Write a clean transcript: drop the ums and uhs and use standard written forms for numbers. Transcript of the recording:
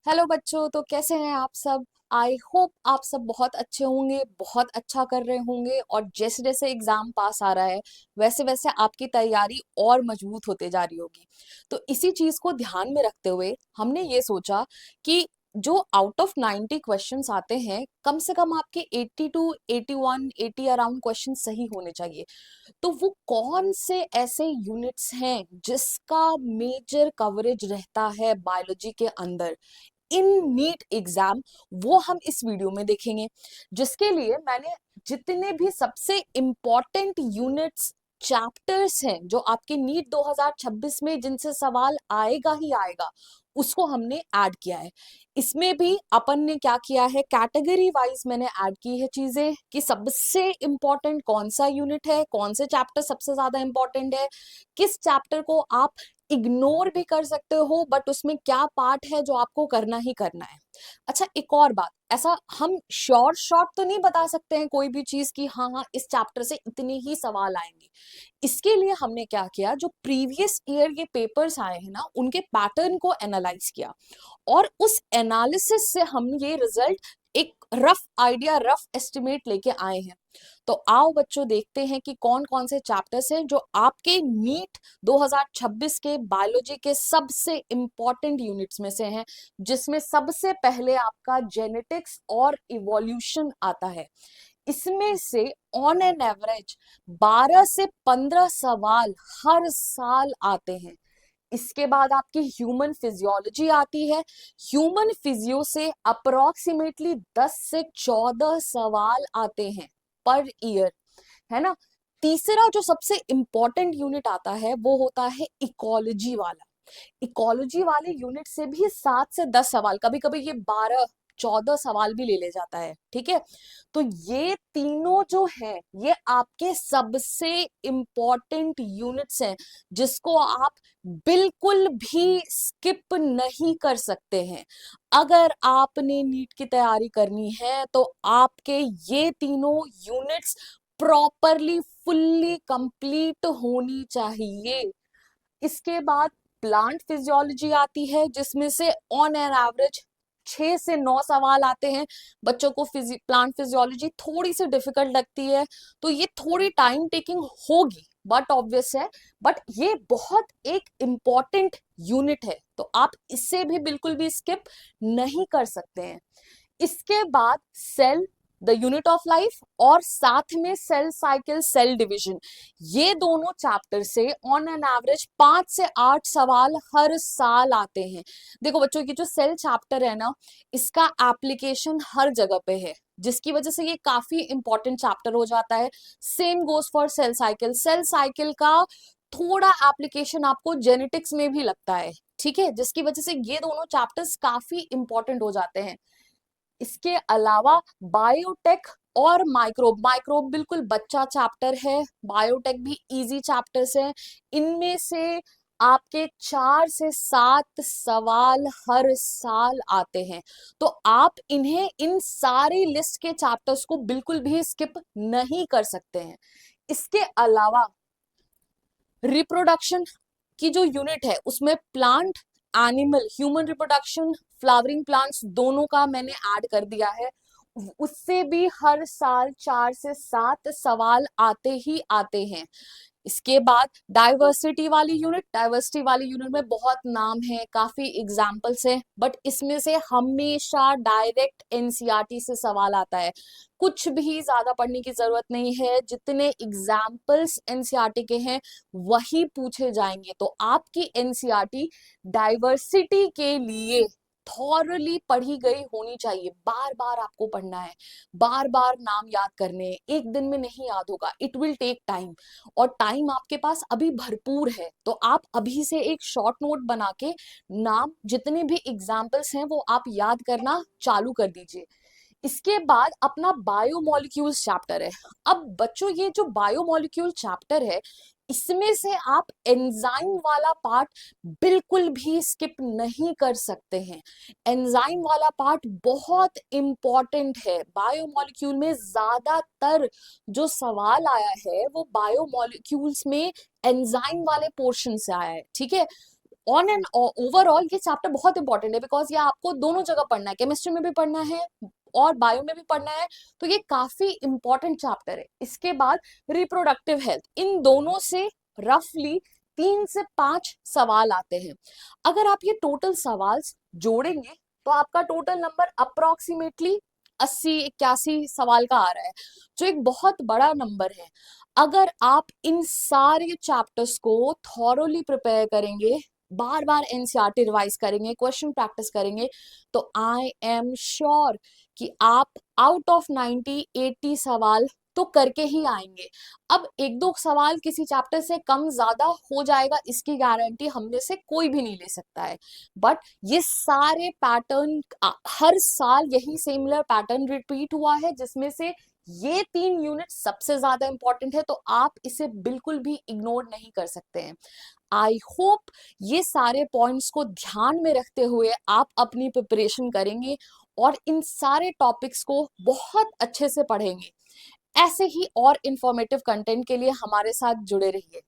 Hello बच्चों, तो कैसे हैं आप सब। आई होप आप सब बहुत अच्छे होंगे, बहुत अच्छा कर रहे होंगे और जैसे जैसे एग्जाम पास आ रहा है वैसे वैसे आपकी तैयारी और मजबूत होते जा रही होगी। तो इसी चीज को ध्यान में रखते हुए हमने ये सोचा कि जो आउट ऑफ 90 क्वेश्चंस आते हैं कम से कम आपके 80 टू 81 80 अराउंड क्वेश्चन सही होने चाहिए। तो वो कौन से ऐसे यूनिट्स हैं जिसका मेजर कवरेज रहता है बायोलॉजी के अंदर इन नीट एग्जाम, वो हम इस वीडियो में देखेंगे। जिसके लिए मैंने जितने भी सबसे इंपॉर्टेंट यूनिट्स चैप्टर्स हैं जो आपके नीट 2026 में जिनसे सवाल आएगा ही आएगा, उसको हमने ऐड किया है। इसमें भी अपन ने क्या किया है, कैटेगरी वाइज मैंने ऐड की है चीजें कि सबसे इंपॉर्टेंट कौन सा यूनिट है, कौन से चैप्टर सबसे ज्यादा इंपॉर्टेंट है, किस चैप्टर को आप इग्नोर भी कर सकते हो बट उसमें क्या पार्ट है जो आपको करना ही करना है। अच्छा, एक और बात, ऐसा हम शॉर्ट शॉर्ट तो नहीं बता सकते हैं कोई भी चीज की हाँ हाँ इस चैप्टर से इतने ही सवाल आएंगे। इसके लिए हमने क्या किया, जो प्रीवियस ईयर के पेपर्स आए हैं ना उनके पैटर्न को एनालाइज किया और उस एनालिसिस से हम ये रिजल्ट एक रफ आइडिया, रफ एस्टिमेट लेके आए हैं। तो आओ बच्चों देखते हैं कि कौन कौन से चैप्टर्स हैं जो आपके नीट 2026 के बायोलॉजी के सबसे इंपॉर्टेंट यूनिट्स में से हैं, जिसमें सबसे पहले आपका जेनेटिक्स और इवोल्यूशन आता है। इसमें से ऑन एन एवरेज 12 से 15 सवाल हर साल आते हैं। इसके बाद आपकी ह्यूमन फिजियोलॉजी आती है। ह्यूमन फिजियो से अप्रोक्सीमेटली 10 से 14 सवाल आते हैं पर ईयर, है ना। तीसरा जो सबसे इंपॉर्टेंट यूनिट आता है वो होता है इकोलॉजी वाला। इकोलॉजी वाले यूनिट से भी 7 से 10 सवाल, कभी कभी ये 12 14 सवाल भी ले जाता है, ठीक है। तो ये तीनों जो है ये आपके सबसे इंपॉर्टेंट यूनिट्स हैं जिसको आप बिल्कुल भी स्किप नहीं कर सकते हैं। अगर आपने नीट की तैयारी करनी है तो आपके ये तीनों यूनिट्स प्रॉपरली फुल्ली कंप्लीट होनी चाहिए। इसके बाद प्लांट फिजियोलॉजी आती है जिसमें से ऑन एन एवरेज 6 से 9 सवाल आते हैं। बच्चों को प्लांट फिजियोलॉजी थोड़ी सी डिफिकल्ट लगती है तो ये थोड़ी टाइम टेकिंग होगी, बट ऑब्वियस है। बट ये बहुत एक इंपॉर्टेंट यूनिट है तो आप इससे भी बिल्कुल भी स्किप नहीं कर सकते हैं। इसके बाद cell, the unit of life, और साथ में सेल साइकिल, सेल डिवीजन, ये दोनों चैप्टर से ऑन एन एवरेज 5 से 8 सवाल हर साल आते हैं। देखो बच्चों, की जो सेल चैप्टर है ना, इसका एप्लीकेशन हर जगह पे है जिसकी वजह से ये काफी इंपॉर्टेंट चैप्टर हो जाता है। Same goes for cell cycle. Cell cycle का थोड़ा एप्लीकेशन आपको जेनेटिक्स में भी लगता है, ठीक है, जिसकी वजह से ये दोनों चैप्टर्स काफी इंपॉर्टेंट हो जाते हैं। इसके अलावा बायोटेक और माइक्रोब, माइक्रोब बिल्कुल बच्चा चैप्टर है, बायोटेक भी इजी चैप्टर्स है। इनमें से आपके 4 से 7 सवाल हर साल आते हैं तो आप इन्हें, इन सारी लिस्ट के चैप्टर्स को बिल्कुल भी स्किप नहीं कर सकते हैं। इसके अलावा रिप्रोडक्शन की जो यूनिट है उसमें plant, animal, human reproduction, flowering plants दोनों का मैंने ऐड कर दिया है। उससे भी हर साल 4 से 7 सवाल आते ही आते हैं। इसके बाद डाइवर्सिटी वाली यूनिट, डाइवर्सिटी वाली यूनिट में बहुत नाम है, काफी एग्जाम्पल्स हैं, बट इसमें से हमेशा डायरेक्ट एनसीईआरटी से सवाल आता है। कुछ भी ज्यादा पढ़ने की जरूरत नहीं है, जितने एग्जाम्पल्स एनसीईआरटी के हैं वही पूछे जाएंगे। तो आपकी एनसीईआरटी डाइवर्सिटी के लिए थॉरली पढ़ी गई होनी चाहिए। बार बार आपको पढ़ना है, बार बार नाम याद करने हैं, एक दिन में नहीं याद होगा, इट विल टेक टाइम। और टाइम आपके पास अभी भरपूर है तो आप अभी से एक शॉर्ट नोट बना के नाम, जितने भी एग्जाम्पल्स हैं वो आप याद करना चालू कर दीजिए। इसके बाद अपना बायोमोलिक्यूल्स चैप्टर है। अब बच्चों, ये जो बायोमोलिक्यूल चैप्टर है इसमें से आप एंजाइम वाला पार्ट बिल्कुल भी स्किप नहीं कर सकते हैं। एंजाइम वाला पार्ट बहुत इंपॉर्टेंट है। बायोमोलिक्यूल में ज्यादातर जो सवाल आया है वो बायोमोलिक्यूल्स में एंजाइम वाले पोर्शन से आया है, ठीक है। ऑन एंड ओवरऑल ये चैप्टर बहुत इंपॉर्टेंट है, बिकॉज ये आपको दोनों जगह पढ़ना है, केमिस्ट्री में भी पढ़ना है और बायो में भी पढ़ना है, तो ये काफी इंपॉर्टेंट चैप्टर है। इसके बाद रिप्रोडक्टिव हेल्थ, इन दोनों से रफली 3 से 5 सवाल आते हैं। अगर आप ये टोटल सवाल जोड़ेंगे तो आपका टोटल नंबर अप्रोक्सीमेटली 80-81 सवाल का आ रहा है, जो एक बहुत बड़ा नंबर है। अगर आप इन सारे चैप्टर्स को थॉरोली प्रिपेयर करेंगे, बार बार एनसीईआरटी रिवाइज करेंगे, क्वेश्चन प्रैक्टिस करेंगे, तो आई एम श्योर कि आप आउट ऑफ 90-80 सवाल तो करके ही आएंगे। अब 1-2 सवाल किसी चैप्टर से कम ज्यादा हो जाएगा, इसकी गारंटी हम में से कोई भी नहीं ले सकता है, बट ये सारे पैटर्न हर साल यही सिमिलर पैटर्न रिपीट हुआ है, जिसमें से ये 3 यूनिट सबसे ज्यादा इंपॉर्टेंट है, तो आप इसे बिल्कुल भी इग्नोर नहीं कर सकते हैं। आई होप ये सारे पॉइंट्स को ध्यान में रखते हुए आप अपनी प्रिपरेशन करेंगे और इन सारे टॉपिक्स को बहुत अच्छे से पढ़ेंगे। ऐसे ही और इंफॉर्मेटिव कंटेंट के लिए हमारे साथ जुड़े रहिए।